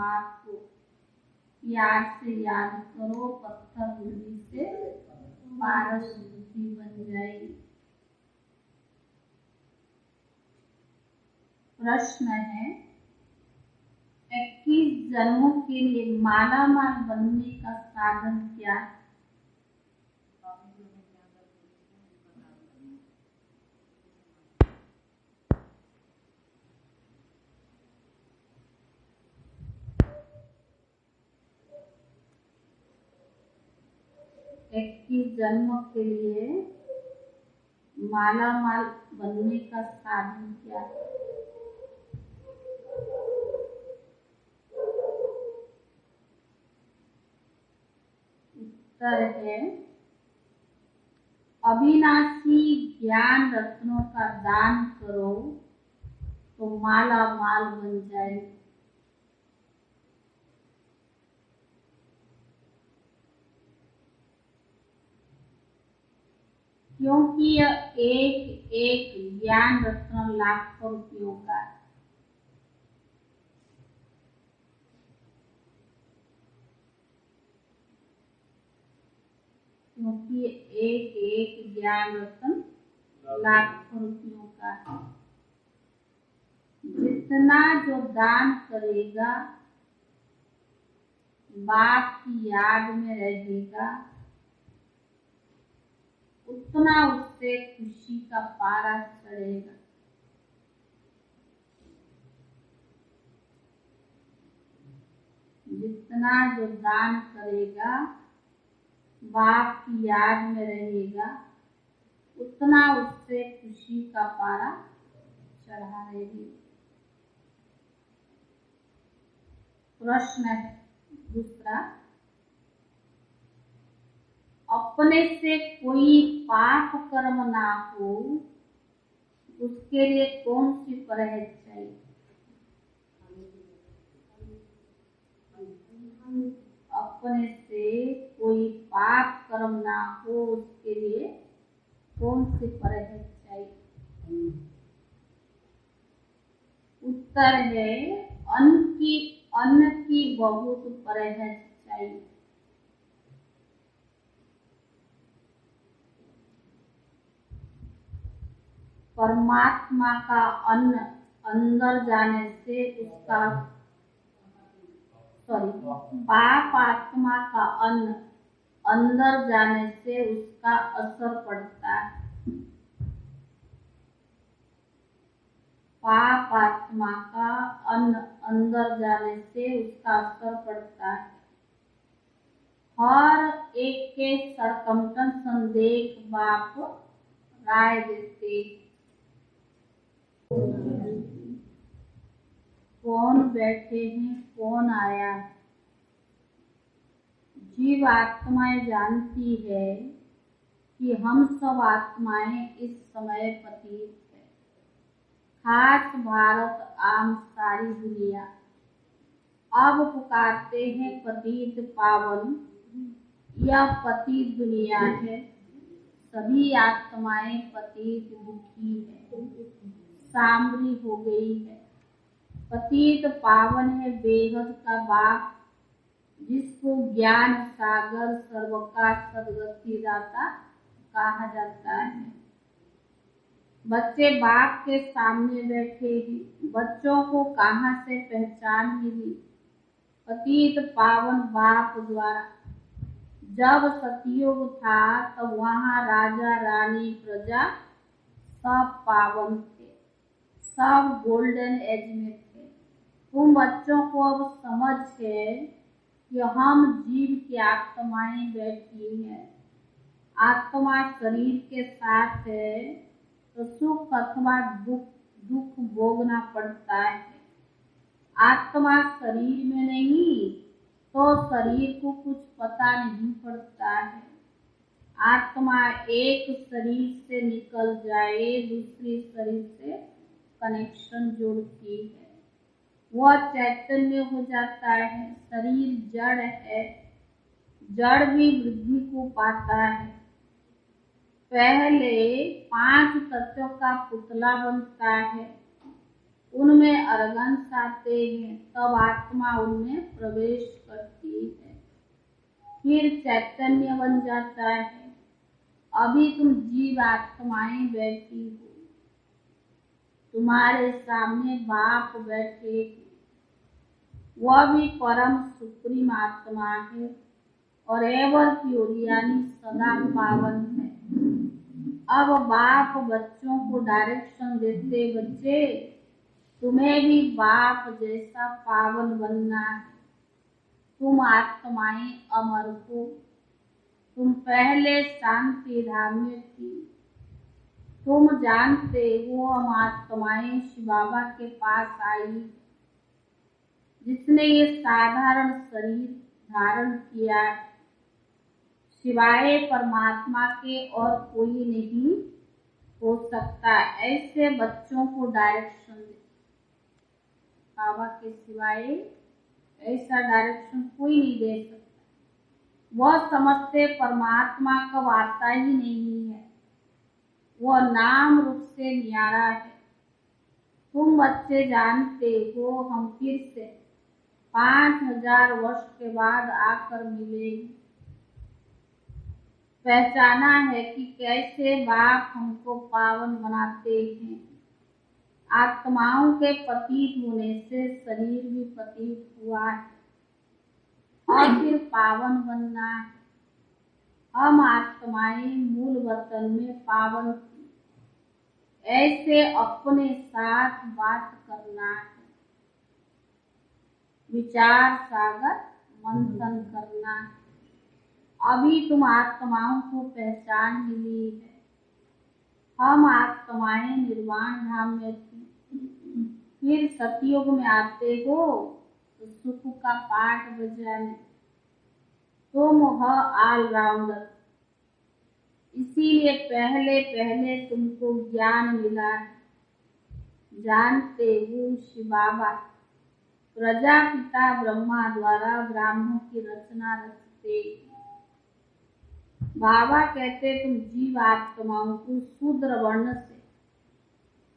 बात को प्यार से याद करो, पत्थर बुद्धि से पारस बुद्धि बन जाएगी। प्रश्न है, 21 जन्मों के लिए मालामाल बनने का साधन क्या है? इक्कीस जन्मों के लिए मालामाल बनने का साधन क्या है? उत्तर है, अविनाशी ज्ञान रत्नों का दान करो तो मालामाल बन जाए। क्योंकि यह एक एक ज्ञान रत्न लाखों रुपयों का है। क्योंकि एक एक ज्ञान रत्न लाखों रुपयों का है। जितना जो दान करेगा बाप की याद में रहेगा, उतना उससे खुशी का पारा चढ़ेगा। जितना जो दान करेगा बाप की याद में रहेगा, उतना उससे खुशी का पारा चढ़ा रहेगी। प्रश्न है दूसरा, अपने से कोई पाप कर्म ना हो उसके लिए कौन सी परहेज चाहिए? अपने से कोई पाप कर्म ना हो उसके लिए कौन सी परहेज चाहिए? उत्तर है, अन्न की बहुत परहेज चाहिए। परमात्मा का अन्न अंदर जाने से उसका पाप आत्मा का अन्न अंदर जाने से उसका असर पड़ता है। पाप आत्मा का अन्न अंदर जाने से उसका असर पड़ता है। हर एक के सरकमस्टेंस देख बाप राय देते। कौन बैठे हैं, कौन आया है? जीव आत्माएं जानती है कि हम सब आत्माएं इस समय पतित है। खास भारत आम सारी दुनिया अब पुकारते हैं पतित पावन, यह पतित दुनिया है। सभी आत्माएं पतित दुखी है, सामरी हो गई है। पतित पावन है बेहद का बाप, जिसको ज्ञान सागर सर्व का सदगति दाता कहा जाता है। बच्चे बाप के सामने बैठे हैं, बच्चों को कहाँ से पहचान मिली? पतित पावन बाप द्वारा। जब सतयुग था तब वहाँ राजा रानी प्रजा सब पावन थे, सब गोल्डन एज में थे। तुम बच्चों को अब समझ है कि हम जीव की आत्माएं बैठी हैं। आत्मा शरीर के साथ है तो सुख अथवा दुख भोगना पड़ता है। आत्मा शरीर में नहीं तो शरीर को कुछ पता नहीं पड़ता है। आत्मा एक शरीर से निकल जाए दूसरे शरीर से कनेक्शन जोड़ती है, वह चैतन्य हो जाता है। शरीर जड़ है, जड़ भी वृद्धि को पाता है। पहले 5 तत्वों का पुतला बनता है, उनमें अर्गन्स आते हैं, तब आत्मा उनमें प्रवेश करती है, फिर चैतन्य बन जाता है। अभी तुम जीव आत्माएं बैठी हो, तुम्हारे सामने बाप बैठे हैं, वह भी परम सुप्रीम आत्मा है और एवर प्योर यानी सदा पावन है। अब बाप बच्चों को डायरेक्शन देते, बच्चे तुम्हें भी बाप जैसा पावन बनना है। तुम आत्माएं अमर हो, तुम पहले शांति धाम में थी। तुम जानते हो हम आत्माएं शिव बाबा के पास आई, जिसने ये साधारण शरीर धारण किया, सिवाय परमात्मा के और कोई नहीं हो सकता। ऐसे बच्चों को डायरेक्शन दे, बाबा के सिवाय ऐसा डायरेक्शन कोई नहीं दे सकता। वह समझते परमात्मा कब आता ही नहीं है, वह नाम रूप से न्यारा है। तुम बच्चे जानते हो हम फिर से 5000 वर्ष के बाद आकर मिलेंगे। पहचाना है कि कैसे बाप हमको पावन बनाते हैं। आत्माओं के पतित होने से शरीर भी पतित हुआ है और फिर पावन बनना है। हम आत्माएं मूल वतन में पावन थी, ऐसे अपने साथ बात करना है, विचार सागर मंथन करना है। अभी तुम आत्माओं को पहचान मिली है। हम आत्माएं निर्वाण धाम में थी, फिर सतयुग में आते हो तो सुख का पाठ बजाने। तुम हो ऑलराउंडर, इसीलिए पहले पहले तुमको ज्ञान मिला है। जानते हो शिव बाबा प्रजापिता ब्रह्मा द्वारा ब्राह्मणों की रचना रचते। बाबा कहते तुम जीव आत्माओं को शूद्र वर्ण से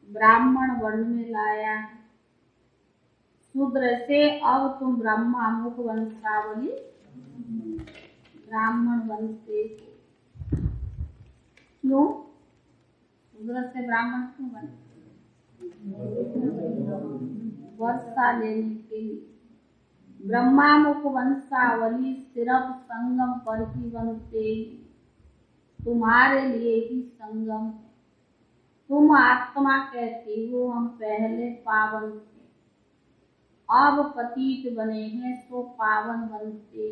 ब्राह्मण वर्ण में लाया है। शूद्र से अब तुम ब्रह्मा मुख वंशावली ब्राह्मण बनते हो। क्यों शूद्र से ब्राह्मण क्यों बनते? वर्षा लेने के लिए। ब्रह्मा मुख वंशावली सिर्फ संगम पर ही बनते, तुम्हारे लिए ही संगम है। तुम आत्मा कहती हो हम पहले पावन थे, अब पतित बने हैं तो पावन बनते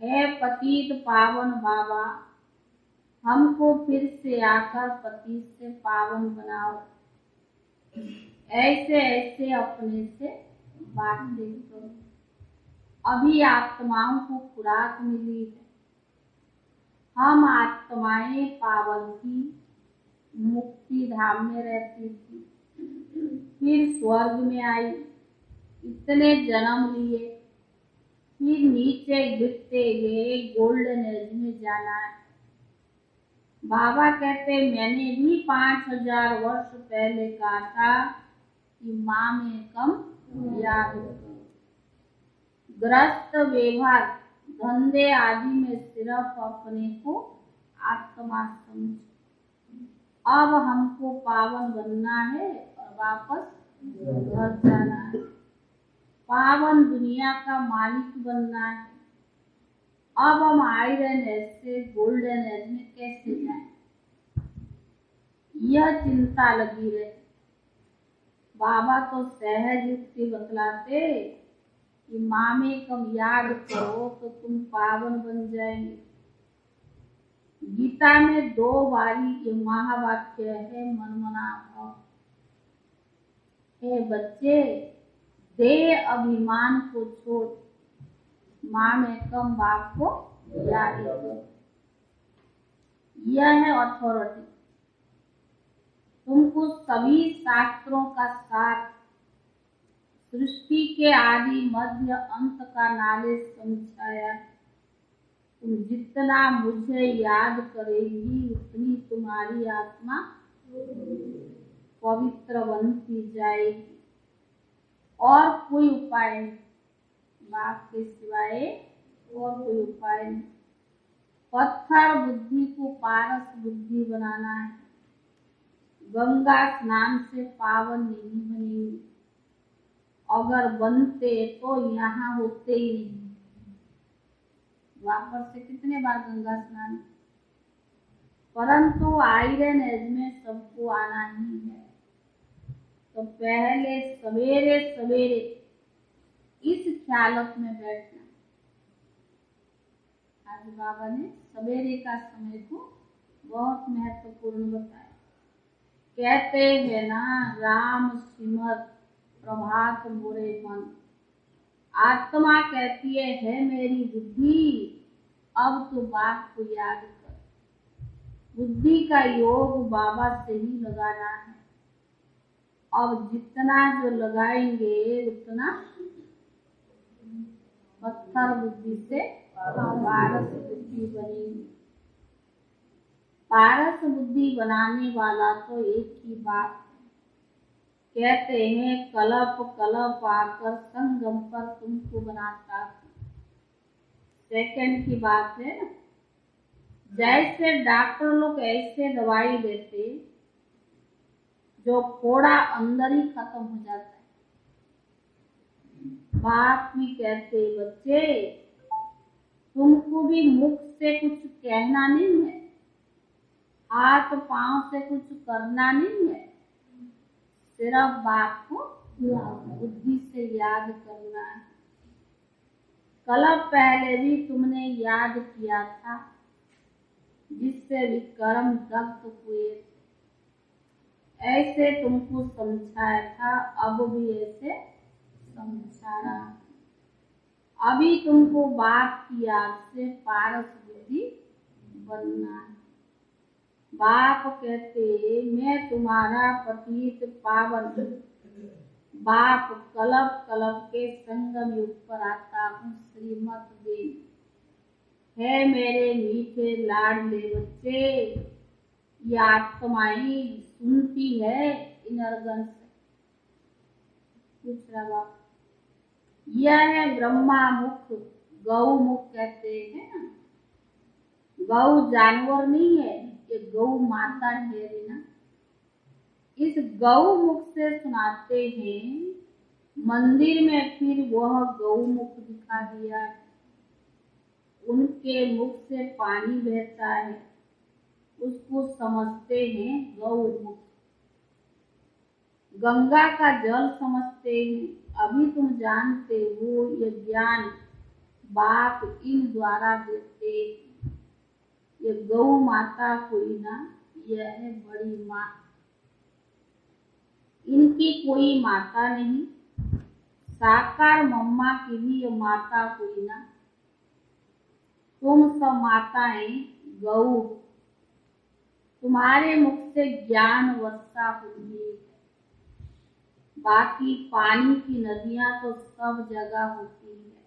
है। पतित पावन बाबा हमको फिर से आकर पतित से पावन बनाओ। ऐसे ऐसे अपने से बातें करो। अभी आत्माओं को खुराक मिली है। हम आत्माएं पावन थी, मुक्ति धाम में रहती थी, फिर स्वर्ग में आई, इतने जन्म लिए, फिर नीचे गिरते गए, गोल्डन एज में जाना है। बाबा कहते मैंने भी 5000 वर्ष पहले कहा था कि माँ में कम याद करो। ग्रस्त व्यवहार धंधे आदि में सिर्फ अपने को आत्मा समझ। अब हमको पावन बनना है और वापस घर जाना है। पावन दुनिया का मालिक बनना है। अब हम आयरन एज से गोल्डन एज में कैसे जाएं? यह चिंता लगी रहे। बाबा तो सहज युक्ति बतलाते कि माँ में कम याद करो तो तुम पावन बन जाएंगे। गीता में 2 बारी ये महावाक्य है, मनमना भाव। हे बच्चे, देह अभिमान को छोड़ माँ में कम बाप को याद करो। यह है अथॉरिटी। तुमको सभी शास्त्रों का सार, सृष्टि के आदि मध्य अंत का नॉलेज समझाया। तुम जितना मुझे याद करेगी उतनी तुम्हारी आत्मा पवित्र बनती जाएगी और कोई उपाय नहीं, बाप के सिवाय और कोई उपाय नहीं। पत्थर बुद्धि को पारस बुद्धि बनाना है। गंगा स्नान से पावन नहीं बनेंगे, अगर बनते तो यहाँ होते ही नहीं। द्वापर से कितने बार गंगा स्नान, परंतु आयरन एज में सबको आना ही है। तो पहले सवेरे सवेरे इस ख्यालत में बैठना। आज बाबा ने सवेरे का समय को बहुत महत्वपूर्ण बताया। कहते हैं ना, राम सिमर प्रभात मोरे मन। आत्मा कहती है मेरी बुद्धि, अब तो बाप को याद कर। बुद्धि का योग बाबा से ही लगाना है। अब जितना जो लगाएंगे उतना पत्थर बुद्धि से पारस बुद्धि बनेगी। पारस बुद्धि बनाने वाला तो एक ही बात है। कहते हैं कलप कलप आकर संगम पर तुमको बनाता। सेकंड की बात है ना, जैसे डॉक्टर लोग ऐसे दवाई देते जो फोड़ा अंदर ही खत्म हो जाता है। बाप भी कहते बच्चे तुमको भी मुख से कुछ कहना नहीं है, हाथ पांव से कुछ करना नहीं है, सिर्फ बाप को बुद्धि से याद करना है। कल पहले भी तुमने याद किया था, जिससे विक्रम दग्ध हुए, ऐसे तुमको समझाया था, अब भी ऐसे समझा रहा। अभी तुमको बाप की याद से पारस बुद्धि बनना है। बाप कहते मैं तुम्हारा पतित पावन बाप कलप कलप के संगम युग पर आता हूँ। श्रीमत देव है मेरे मीठे लाडले बच्चे, ये आत्माएं सुनती है इनर्गन से। दूसरा बाप यह है ब्रह्मा मुख, गौ मुख कहते हैं ना। गौ जानवर नहीं है, ये गौ माता है ना। इस गौ मुख से सुनाते हैं, मंदिर में फिर वह गौ मुख दिखा दिया। उनके मुख से पानी बहता है, उसको समझते हैं गौ मुख। गंगा का जल समझते हैं, अभी तुम जानते हो ये ज्ञान बाप इन द्वारा देते। ये गौ माता कोई ना, यह है बड़ी माँ, इनकी कोई माता नहीं। साकार मम्मा की भी ये माता कोई ना। तुम सब माताएं गौ, तुम्हारे मुख से ज्ञान वर्षा हुई है। बाकी पानी की नदियां तो सब जगह होती है,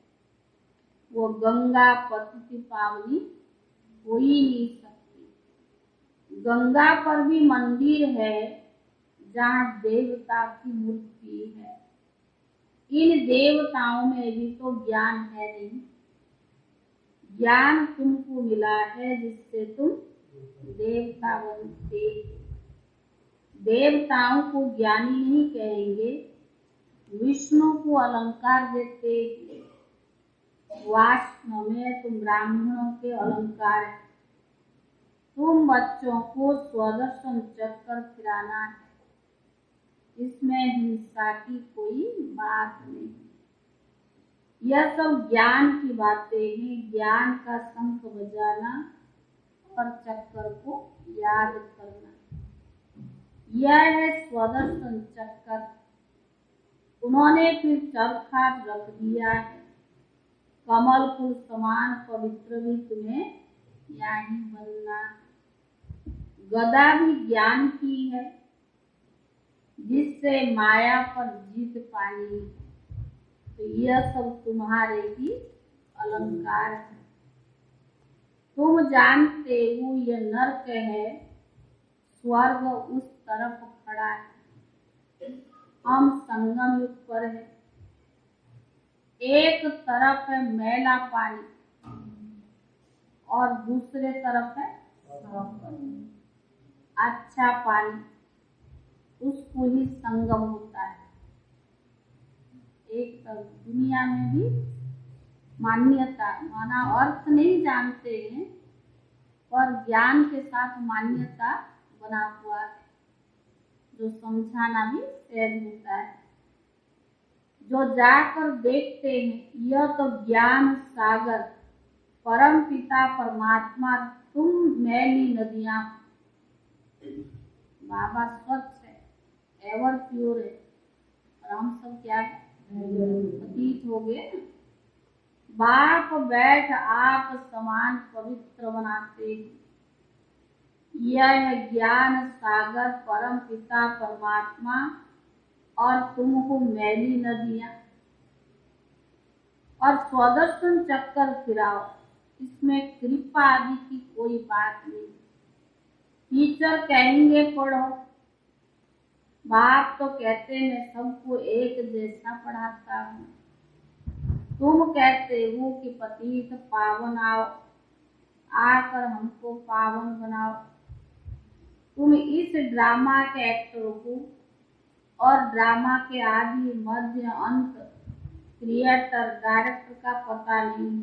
वो गंगा पति पावनी हो ही नहीं सकती। गंगा पर भी मंदिर है जहाँ देवता की मूर्ति है। इन देवताओं में भी तो ज्ञान है नहीं। ज्ञान तुमको मिला है जिससे तुम देवता बनते। देवताओं को ज्ञानी नहीं कहेंगे, विष्णु को अलंकार देते। वास्तव में तुम ब्राह्मणों के अलंकार है। तुम बच्चों को स्वदर्शन चक्कर फिराना है, इसमें हिंसा की कोई बात नहीं। यह सब ज्ञान की बातें हैं। ज्ञान का शंख बजाना और चक्कर को याद करना, यह है स्वदर्शन चक्कर। उन्होंने फिर चरखा रख दिया है। कमल फूल समान पवित्र भी तुम्हें यहीं बनना। गदा भी ज्ञान की है, जिससे माया पर जीत पानी। तो यह सब तुम्हारे ही अलंकार है। तुम जानते हो यह नरक है, स्वर्ग उस तरफ खड़ा है। हम संगम युग पर है। एक तरफ है मैला पानी और दूसरे तरफ है अच्छा पानी, उसको ही संगम होता है। एक दुनिया में भी मान्यता माना अर्थ नहीं जानते हैं, पर ज्ञान के साथ मान्यता बना हुआ है, जो समझाना भी सहज होता है। जो जाकर देखते हैं यह तो ज्ञान सागर, परम पिता परमात्मा तुम मैली नदियां। बाबा स्वच्छ है, एवर प्योर है, और हम सब क्या है, पतित हो गए। बाप बैठ आप समान पवित्र बनाते, यह ज्ञान सागर परम पिता परमात्मा और तुम हो मैली नदियां। और स्वदर्शन चक्कर फिराओ, इसमें कृपा आदि की कोई बात नहीं। टीचर कहेंगे पढ़ो, बाप तो कहते मैं सबको एक जैसा पढ़ाता हूँ। तुम कहते हो कि पतित पावन आओ, आकर हमको पावन बनाओ। तुम इस ड्रामा के एक्टर हो और ड्रामा के आदि मध्य अंत क्रिएटर डायरेक्टर का पता नहीं।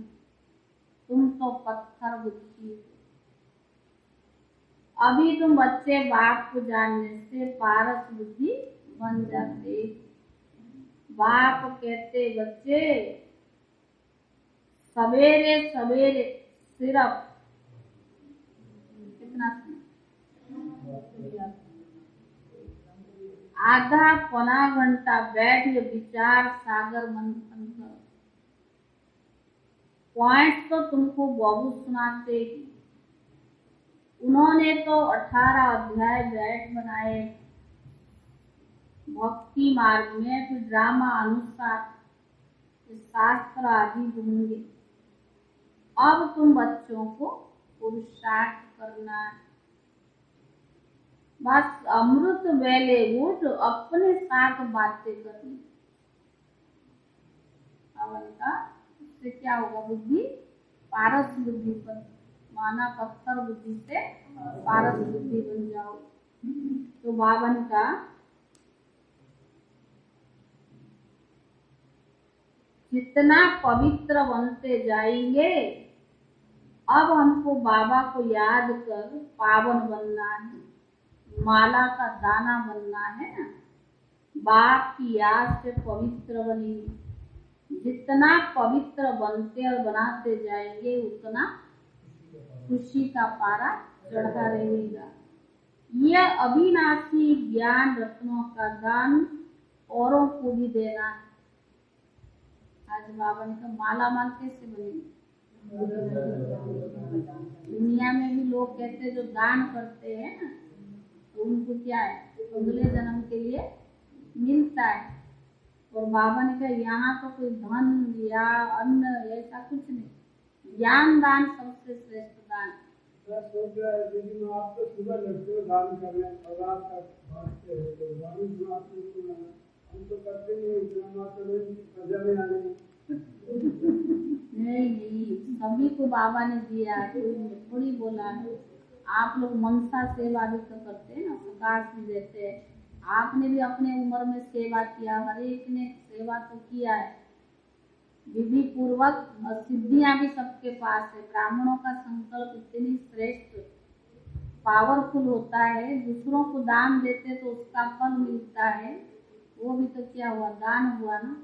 तुम तो पत्थर बुद्धि हो। अभी तुम बच्चे बाप को जानने से पारस बुद्धि बन जाते। बाप कहते बच्चे सवेरे सवेरे सिर्फ कितना आधा पौना घंटा बैठ विचार सागर मंथन करो। पॉइंट तो तुमको बहुत सुनाते ही, उन्होंने तो 18 अध्याय बैठ बनाए भक्ति मार्ग में, फिर ड्रामा अनुसार शास्त्र आदि होंगे। अब तुम बच्चों को पुरुषार्थ करना है, बस अमृत वेले उठ अपने साथ बातें करनी। इससे क्या होगा, बुद्धि पारस बुद्धि पर माना पत्थर बुद्धि से पारस बुद्धि बन जाओ। तो बावन का जितना पवित्र बनते जाएंगे, अब हमको बाबा को याद कर पावन बनना है, माला का दाना बनना है ना। बाप की याद से पवित्र बनेंगे। जितना पवित्र बनते और बनाते जाएंगे उतना खुशी का पारा चढ़ा रहेगा। यह अविनाशी ज्ञान रत्नों का दान औरों को भी देना है। आज बाबा ने कहा माला माल कैसे बनेगी। दुनिया में भी लोग कहते जो दान करते हैं ना, तो उनको क्या है, अगले जन्म के लिए मिलता है। और बाबा ने कहा यहाँ तो कोई धन या अन्न ऐसा कुछ नहीं, ज्ञान दान सबसे श्रेष्ठ दान। सोच रहा है दीदी, आप तो सुबह लगते हो दान करने और रात तक भागते हैं, तो हम तो करते नहीं, इतना में आ गए। नहीं, सभी को बाबा ने दिया, कोई थोड़ी बोला है। आप लोग मनसा सेवा भी तो करते हैं ना, प्रकाश भी देते हैं। आपने भी अपने उम्र में सेवा किया, हर एक ने सेवा तो किया है विधि पूर्वक, और सिद्धियां भी सबके पास है। ब्राह्मणों का संकल्प इतनी श्रेष्ठ पावरफुल होता है, दूसरों को दान देते तो उसका फल मिलता है। वो भी तो क्या हुआ, दान हुआ ना।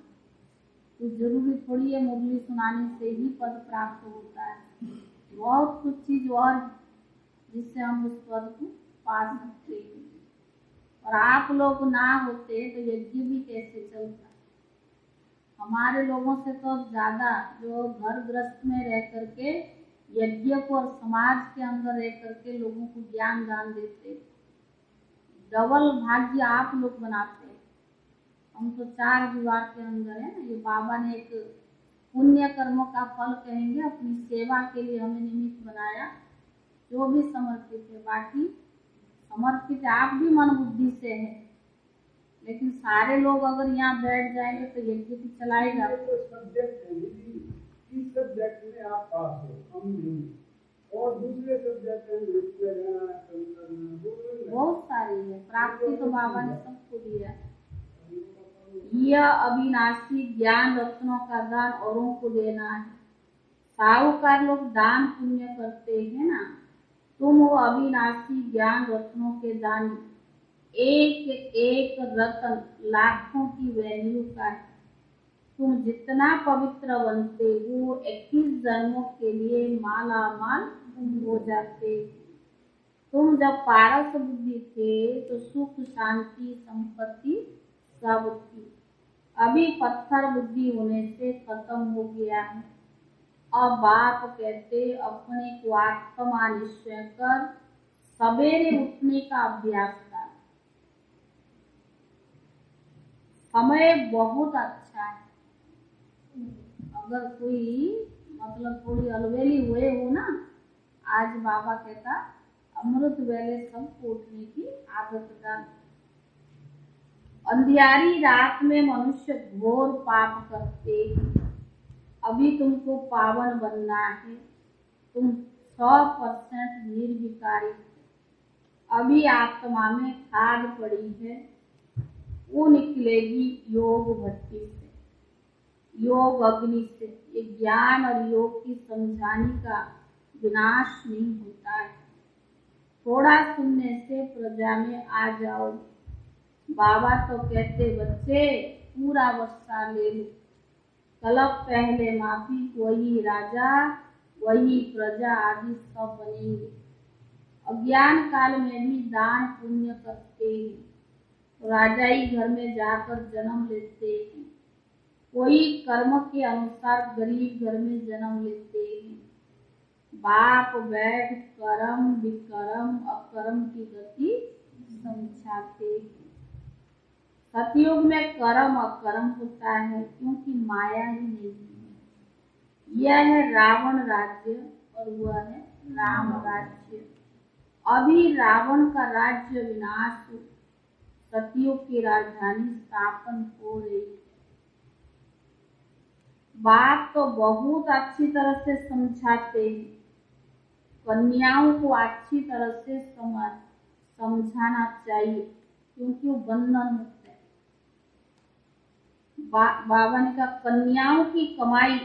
तो जरूरी थोड़ी है मुरली सुनाने से ही पद प्राप्त होता है। बहुत कुछ चीज और जिससे हम उस पद को पा सकते हैं। और आप लोग ना होते तो यज्ञ भी कैसे चलता। हमारे लोगों से तो ज्यादा जो घर गृहस्थ में रह करके यज्ञ को और समाज के अंदर रह करके लोगों को ज्ञान दान देते, डबल भाग्य आप लोग बनाते। हम तो 4 दीवार के अंदर है ना। ये बाबा ने एक पुण्य कर्मों का फल कहेंगे, अपनी सेवा के लिए हमें निमित्त बनाया, जो भी समर्पित है। बाकी समर्पित आप भी मन बुद्धि से है, लेकिन सारे लोग अगर यहाँ बैठ जाएंगे तो यज्ञ की चलाएगा। ये तो सब्जेक्ट है दीदी, इस सब्जेक्ट में आप पास हो, हम नहीं, और दूसरे सब्जेक्ट में नृत्य रहना, बहुत सारी है प्राप्ति, तो बाबा ने सबको दिया। यह अविनाशी ज्ञान रत्नों का दान औरों को देना है। साहूकार लोग दान पुण्य करते हैं ना, तुम वो अविनाशी ज्ञान रत्नों के दान, एक एक रत्न लाखों की वैल्यू का है। तुम जितना पवित्र बनते हो 21 जन्मों के लिए माला माल हो जाते। तुम जब पारस बुद्धि थे तो सुख शांति संपत्ति सब थी, अभी पत्थर बुद्धि होने से खत्म हो गया है। अब बाप कहते अपने को आत्मा निश्चय कर सवेरे उठने का अभ्यास कर। समय बहुत अच्छा है। अगर कोई मतलब थोड़ी अलवेली हुए हो ना, आज बाबा कहता अमृत वेले सबको उठने की आदत डाल। अंधियारी रात में मनुष्य घोर पाप करते, अभी तुमको पावन बनना है। तुम 100% निर्विकारी, अभी आत्मा में खाद पड़ी है, वो निकलेगी योग भट्टी से, योग अग्नि से। ये ज्ञान और योग की समझाने का विनाश नहीं होता है। थोड़ा सुनने से प्रजा में आ जाओ। बाबा तो कहते बच्चे पूरा वर्षा ले लो, तलब पहले माफी, वही राजा वही प्रजा आदि सब बनेंगे। अज्ञान काल में भी दान पुण्य करते हैं, राजाई घर में जाकर जन्म लेते हैं। कोई कर्म के अनुसार गरीब घर में जन्म लेते हैं। बाप बैठ कर्म विकर्म अकर्म की गति समझाते हैं। सतयुग में कर्म अकर्म होता है क्योंकि माया ही नहीं है। यह है रावण राज्य और वह है राम राज्य। अभी रावण का राज्य विनाश, सतयुग की राजधानी स्थापन हो रही है। बात तो बहुत अच्छी तरह से समझाते हैं, कन्याओं को अच्छी तरह से समझाना चाहिए क्योंकि वो बंधन मुक्त है। बाबा ने कहा कन्याओं की कमाई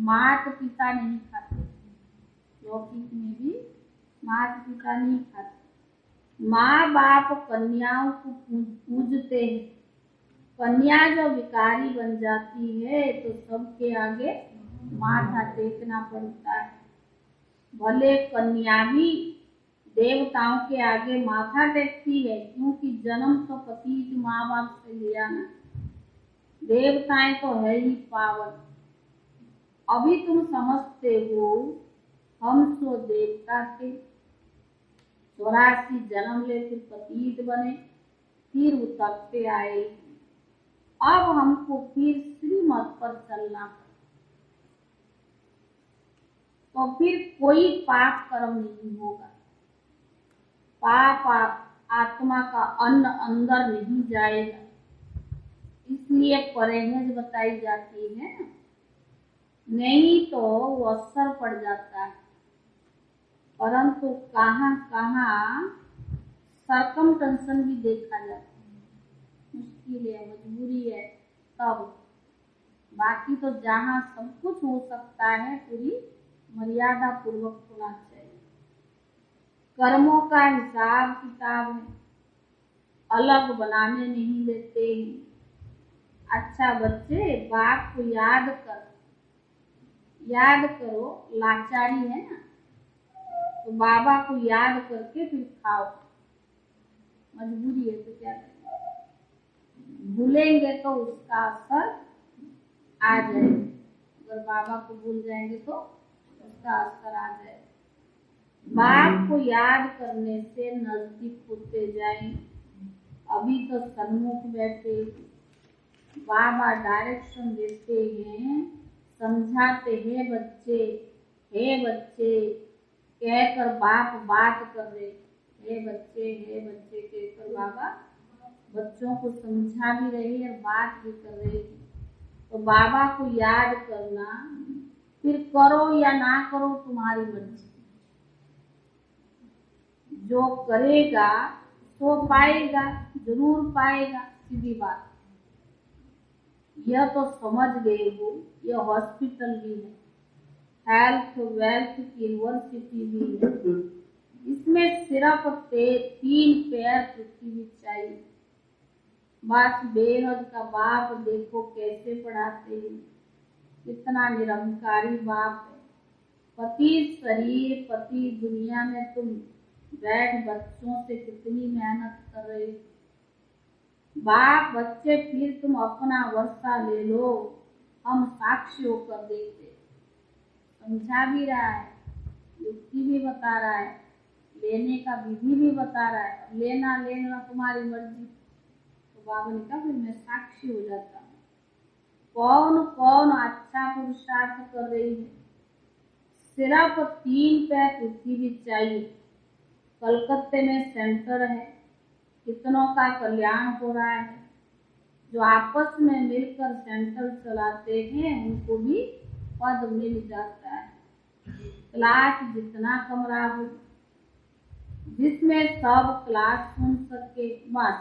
माता पिता नहीं खाते, लौकिक में भी माता पिता नहीं खाते। माँ बाप कन्याओं को पूजते हैं। कन्या जो विकारी बन जाती है तो सबके आगे माथा टेकना पड़ता है। भले कन्या भी देवताओं के आगे माथा टेकती है क्योंकि जन्म तो पतित माँ बाप से लिया ना। देवताएं तो है ही पावन। अभी तुम समझते हो हम सो देवता थे, 84 जन्म ले फिर पतित बने, फिर उतरते आए। अब हमको फिर श्रीमत पर चलना है, तो फिर कोई पाप कर्म नहीं होगा। पाप आत्मा का अन्न अंदर नहीं जाएगा, इसलिए परहेज बताई जाती है ना, नहीं तो वो असर पड़ जाता है। परंतु कहाँ कहाँ सरकमटेंशन भी देखा जाता है, मुश्किल है मजबूरी है तब। बाकी तो जहाँ सब कुछ हो सकता है पूरी मर्यादा पूर्वक होना चाहिए। कर्मों का हिसाब किताब है, अलग बनाने नहीं देते हैं। अच्छा बच्चे बाप को याद करो, लाचारी है ना, तो बाबा को याद करके फिर खाओ, मजबूरी है तो क्या करें। भूलेंगे तो उसका असर आ जाएगा, अगर बाबा को भूल जाएंगे तो उसका असर आ जाएगा। बाप को याद करने से नजदीक होते जाएंगे। अभी तो सन्मुख बैठे, बाबा डायरेक्शन देते हैं, समझाते हैं बच्चे, हे बच्चे कहकर बाप बात कर रहे, हे बच्चे कहकर बाबा बच्चों को समझा भी रही है और बात भी कर रही है। तो बाबा को याद करना, फिर करो या ना करो तुम्हारी मर्जी। जो करेगा तो पाएगा, जरूर पाएगा, सीधी बात। यह तो समझ गए हो, यह हॉस्पिटल भी है, हेल्थ वेल्थ की यूनिवर्सिटी भी है। इसमें सिर्फ 3 पैर पृथ्वी चाहिए। बस बेहद का बाप देखो कैसे पढ़ाते हैं, कितना निरंकारी बाप है। पति शरीर, पति दुनिया में तुम बैठ बच्चों से कितनी मेहनत कर रहे हो। बाप बच्चे फिर तुम अपना वर्षा ले लो, हम साक्षी होकर देते। समझा भी रहा है, युक्ति भी बता रहा है, लेने का विधि भी बता रहा है। लेना लेना तुम्हारी मर्जी। तो बाबा ने कहा फिर मैं साक्षी हो जाता हूँ। कौन कौन अच्छा पुरुषार्थ कर रही है। सिर्फ 3 पैर पृथ्वी चाहिए। कलकत्ते में सेंटर है, कितनों का कल्याण हो रहा है। जो आपस में मिलकर सेंटर चलाते हैं उनको भी पद मिल जाता है। क्लास जितना कमरा हो, जिसमें सब क्लास सुन सके, बस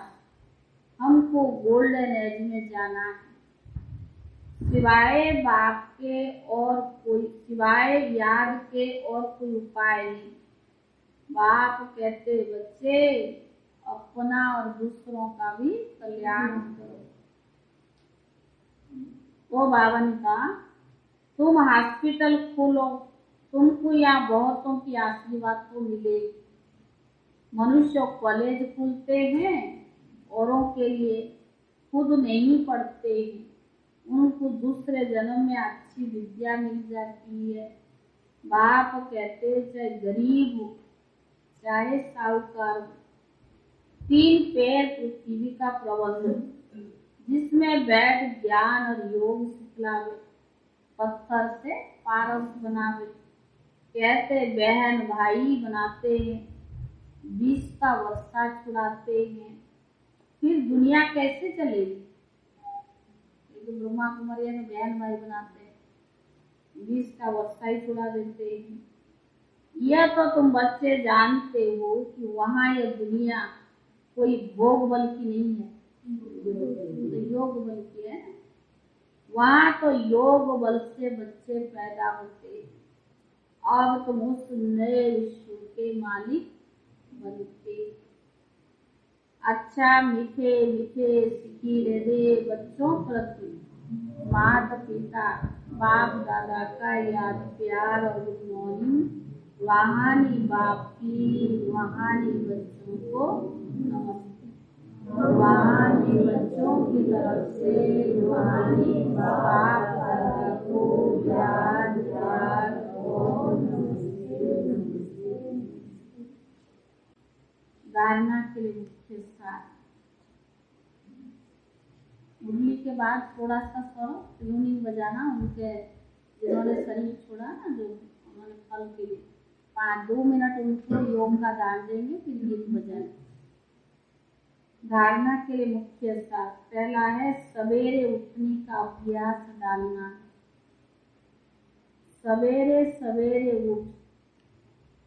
हमको गोल्डन एज में जाना है। सिवाय बाप के और कोई, सिवाय याद के और कोई उपाय नहीं। बाप कहते बच्चे अपना और दूसरों का भी कल्याण करो। तो बाबा ने कहा तुम हॉस्पिटल खोलो, तुमको यहाँ बहुतों की आशीर्वाद तो मिलेगी। मनुष्य कॉलेज खुलते हैं औरों के लिए, खुद नहीं पढ़ते हैं, उनको दूसरे जन्म में अच्छी विद्या मिल जाती है। बाप कहते चाहे गरीब हो चाहे साहूकार हो, 3 पैर पृथ्वी का प्रबंध जिसमें बैठ ज्ञान और योग सिखलावे, पत्थर से पारस बनावे। कहते बहन भाई बनाते हैं, विष का वर्षा छुड़ाते हैं। फिर दुनिया कैसे चलेगी। तो ब्रह्मा कुमारिया में बहन भाई बनाते हैं, विष का वर्षा ही छुड़ा देते हैं। यह तो तुम बच्चे जानते हो कि वहाँ यह दुनिया कोई भोग बल की नहीं है, तो योग बल की है। वहाँ तो योग बल से बच्चे पैदा होते हैं। अब तुम उस नए विश्व के मालिक बनते। अच्छा मीठे मीठे सिखी दे बच्चों प्रति माता पिता बाप दादा का याद प्यार और गुड मॉर्निंग। वहानी बाप की वहानी बच्चों को नमस्ते। वहानी बच्चों की तरफ से वहानी बाप दादा को याद प्यार और धारणा के लिए मुख्य सार। मुरली के बाद थोड़ा सा स्वरो ट्यूनिंग बजाना। उनके जिन्होंने शरीर छोड़ा ना, जो उन्होंने फल के लिए 2 मिनट उनको योग का दान देंगे, फिर गीत बजाएंगे। धारणा के लिए मुख्य सार पहला है सवेरे उठने का अभ्यास डालना। सवेरे सवेरे उठ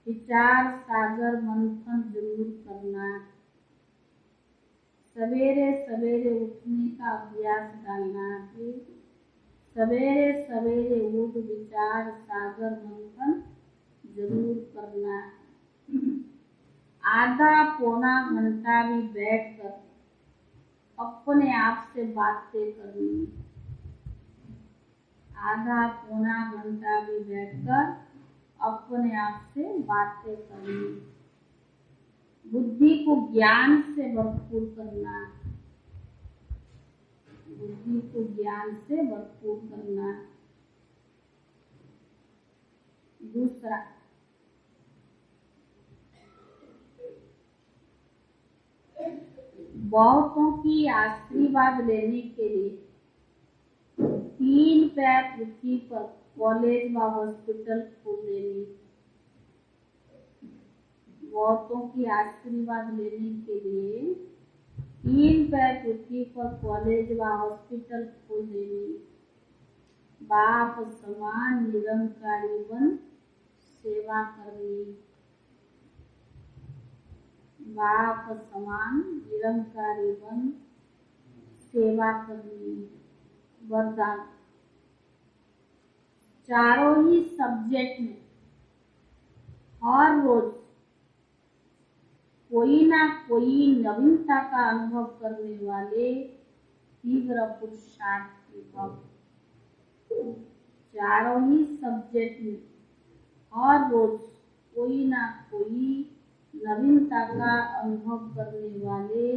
विचार सागर मंथन जरूर करना। सवेरे सवेरे उठने का अभ्यास डालना। सवेरे सवेरे उठ विचार सागर मंथन जरूर करना। आधा पौना घंटा भी बैठकर अपने आप से बातें करनी। आधा पौना घंटा भी बैठकर अपने आप से बातें करनी। बुद्धि को ज्ञान से भरपूर करना। बुद्धि को ज्ञान से भरपूर करना। दूसरा बहुतों की आशीर्वाद लेने के लिए 3 पैर पृथ्वी पर कॉलेज व हॉस्पिटल खोल देनी। बहुतों की आशीर्वाद लेने के लिए तीन पैर पृथ्वी पर कॉलेज व हॉस्पिटल खोल देने, बाप समान निरंकारी बन सेवा करनी, बाप समान निरंकारी बन सेवा करनी। वरदान, चारों ही सब्जेक्ट में हर रोज कोई ना कोई नवीनता का अनुभव करने वाले तीव्र पुरुषार्थी भव। चारों ही सब्जेक्ट में हर रोज कोई ना कोई नवीनता का अनुभव करने वाले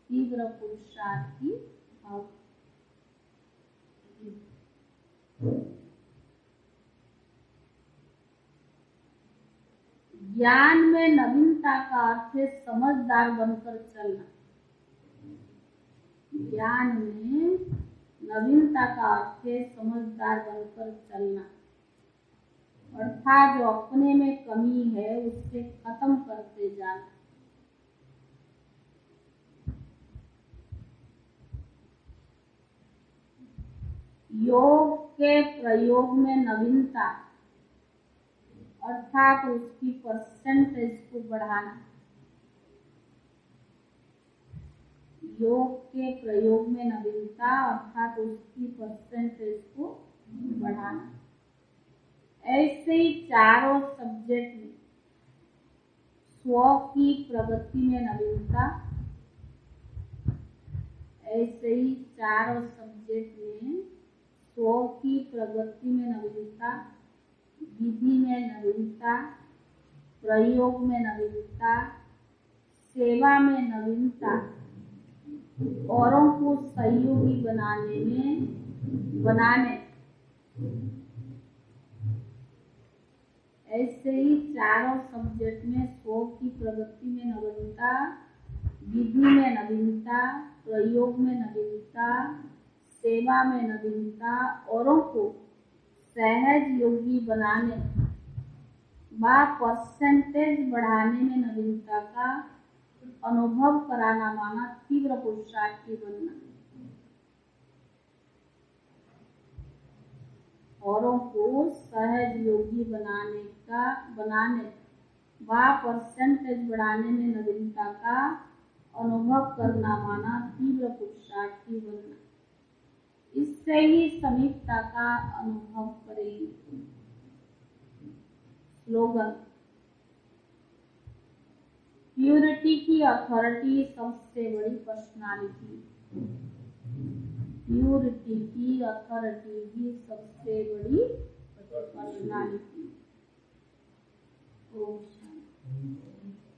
तीव्र पुरुषार्थी भव। ज्ञान में नवीनता का अर्थ है समझदार बनकर चलना। ज्ञान में नवीनता का अर्थ है समझदार बनकर चलना, अर्थात जो अपने में कमी है उससे खत्म करते जाना। योग के प्रयोग में नवीनता अर्थात उसकी परसेंटेज को बढ़ाना। योग के प्रयोग में नवीनता अर्थात उसकी परसेंटेज को बढ़ाना। ऐसे ही चारों सब्जेक्ट में स्व की प्रगति में नवीनता, ऐसे ही चारों सब्जेक्ट में स्व की प्रगति में नवीनता, विधि में नवीनता, प्रयोग में नवीनता, सेवा में नवीनता, औरों को सहयोगी बनाने ऐसे ही चारों सब्जेक्ट में स्व की प्रगति में नवीनता, विधि में नवीनता, प्रयोग में नवीनता, सेवा में नवीनता, औरों को सहज योगी बनाने व परसेंटेज बढ़ाने में नवीनता का अनुभव कराना माना तीव्र पुरुषार्थी बनना। औरों को सहज योगी बनाने व परसेंटेज बढ़ाने में नवीनता का अनुभव करना माना तीव्र पुरुषार्थी बनना। इससे ही समीपता का अनुभव करेंगे। स्लोगन, प्यूरिटी की अथॉरिटी सबसे बड़ी पर्सनालिटी। प्यूरिटी की अथॉरिटी ही सबसे बड़ी पर्सनालिटी। ओम शांति।